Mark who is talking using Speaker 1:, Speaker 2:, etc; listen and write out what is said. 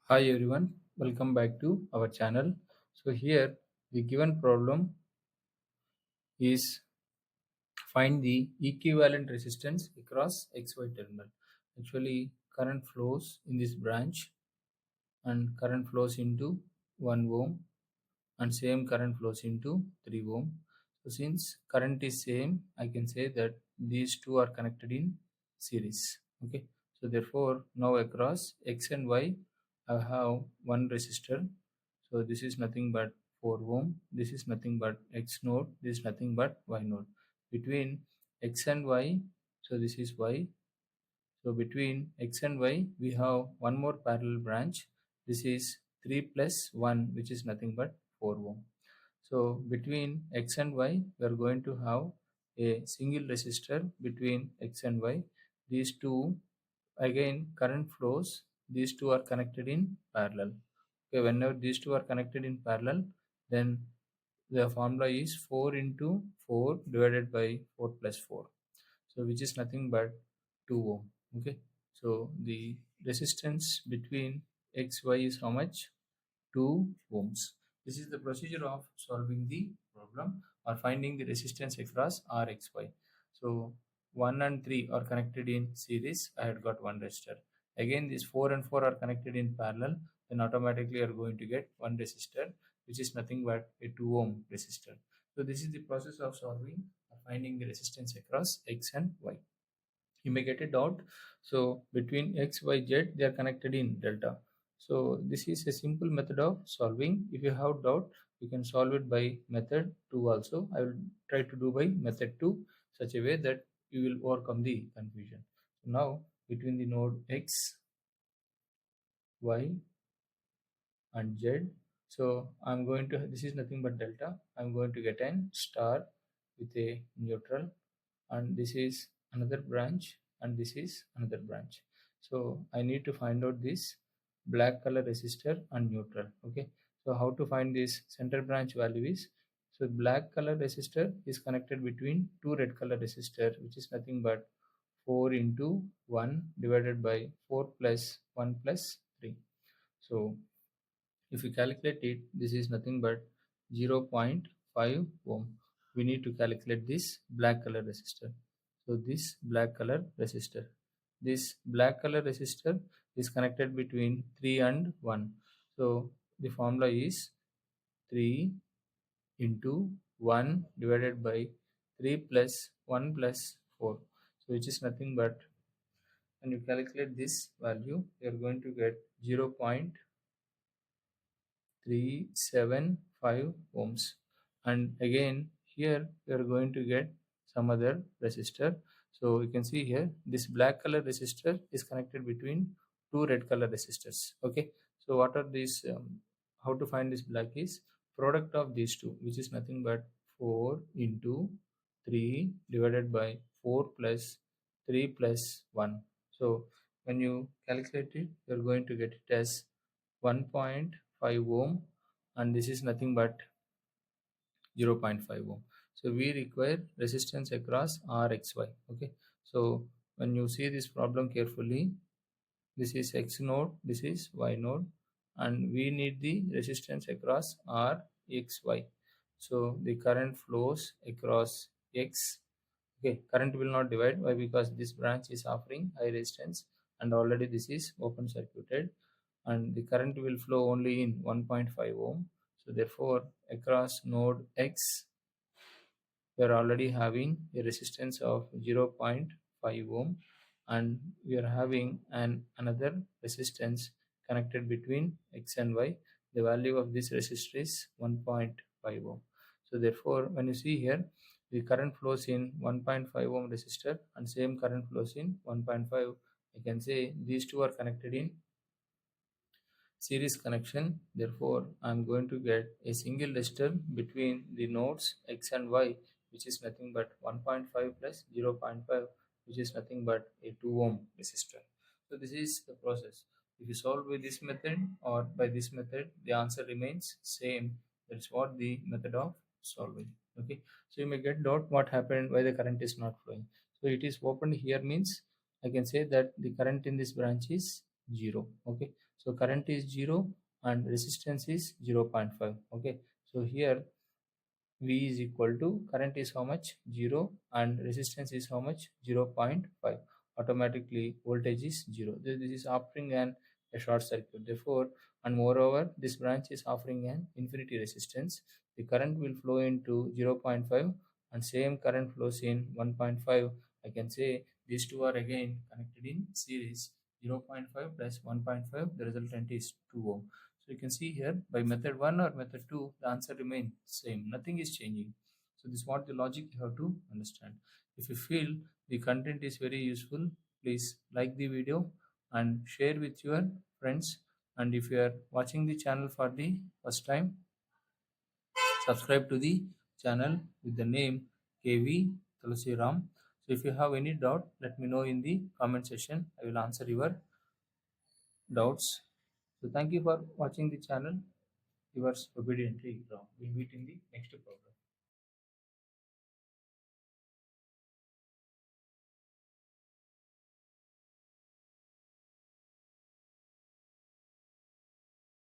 Speaker 1: Hi everyone, welcome back to our channel. So here the given problem is find the equivalent resistance across XY terminal. Actually current flows in this branch and current flows into 1 ohm and same current flows into 3 ohm. So since current is same, I can say that these two are connected in series. Okay. So therefore now across X and Y I have one resistor. So this is nothing but 4 ohm. This is nothing but X node. This is nothing but Y node. Between X and Y, so this is Y. So between X and Y, we have one more parallel branch. This is 3 plus 1, which is nothing but 4 ohm. So between X and Y, we are going to have a single resistor between X and Y. These two, again, current flows, these two are connected in parallel. Okay, whenever these two are connected in parallel, then the formula is 4 into 4 divided by 4 plus 4. So which is nothing but 2 ohm. Okay, so the resistance between XY is how much? 2 ohms. This is the procedure of solving the problem or finding the resistance across RXY. So 1 and 3 are connected in series. I had got one resistor. Again, these 4 and 4 are connected in parallel. Then automatically you are going to get one resistor, which is nothing but a 2 ohm resistor. So this is the process of solving or finding the resistance across X and Y. You may get a doubt. So between X, Y, Z, they are connected in delta. So this is a simple method of solving. If you have doubt, you can solve it by method 2 also. I will try to do by method 2 such a way that you will overcome the confusion. So now between the node X, Y and Z, so I'm going to, this is nothing but delta, I'm going to get an star with a neutral, and this is another branch and this is another branch. So I need to find out this black color resistor and neutral. Okay, so how to find this center branch value is, so black color resistor is connected between two red color resistor, which is nothing but 4 into 1 divided by 4 plus 1 plus 3. So if we calculate it, this is nothing but 0.5 ohm. We need to calculate this black color resistor. So this black color resistor, this black color resistor is connected between 3 and 1. So the formula is 3 into 1 divided by 3 plus 1 plus 4. So which is nothing but, when you calculate this value, you are going to get 0.375 ohms. And again here we are going to get some other resistor. So you can see here this black color resistor is connected between two red color resistors. Okay, so what are these, how to find this black is product of these two, which is nothing but 4 into 3 divided by 4 plus 3 plus 1. So when you calculate it, you're going to get it as 1.5 ohm, and this is nothing but 0.5 ohm. So we require resistance across RXY. Okay, so when you see this problem carefully, this is X node, this is Y node, and we need the resistance across RXY. So the current flows across X. Okay, current will not divide. Why? Because this branch is offering high resistance and already this is open circuited, and the current will flow only in 1.5 ohm. So therefore across node X we are already having a resistance of 0.5 ohm, and we are having another resistance connected between X and Y. The value of this resistor is 1.5 ohm. So therefore when you see here, the current flows in 1.5 ohm resistor and same current flows in 1.5. I can say these two are connected in series connection. Therefore, I am going to get a single resistor between the nodes X and Y, which is nothing but 1.5 plus 0.5, which is nothing but a 2 ohm resistor. So this is the process. If you solve with this method or by this method, the answer remains same. That's what the method of solving. Okay. So you may get doubt what happened, why the current is not flowing. So it is opened here means I can say that the current in this branch is 0. Okay, So current is 0 and resistance is 0.5. Okay, so here V is equal to current is how much? 0 and resistance is how much? 0.5. Automatically voltage is 0. This is offering a short circuit. Therefore, and moreover, this branch is offering an infinity resistance. The current will flow into 0.5 and same current flows in 1.5. I can say these two are again connected in series. 0.5 plus 1.5, the resultant is 2 ohm. So you can see here by method 1 or method 2, the answer remains same. Nothing is changing. So this is what the logic you have to understand. If you feel the content is very useful, please like the video and share with your friends. And if you are watching the channel for the first time, subscribe to the channel with the name KV Tulasi Ram. So if you have any doubt, let me know in the comment section. I will answer your doubts. So thank you for watching the channel. Yours obediently, Ram. We'll meet in the next program.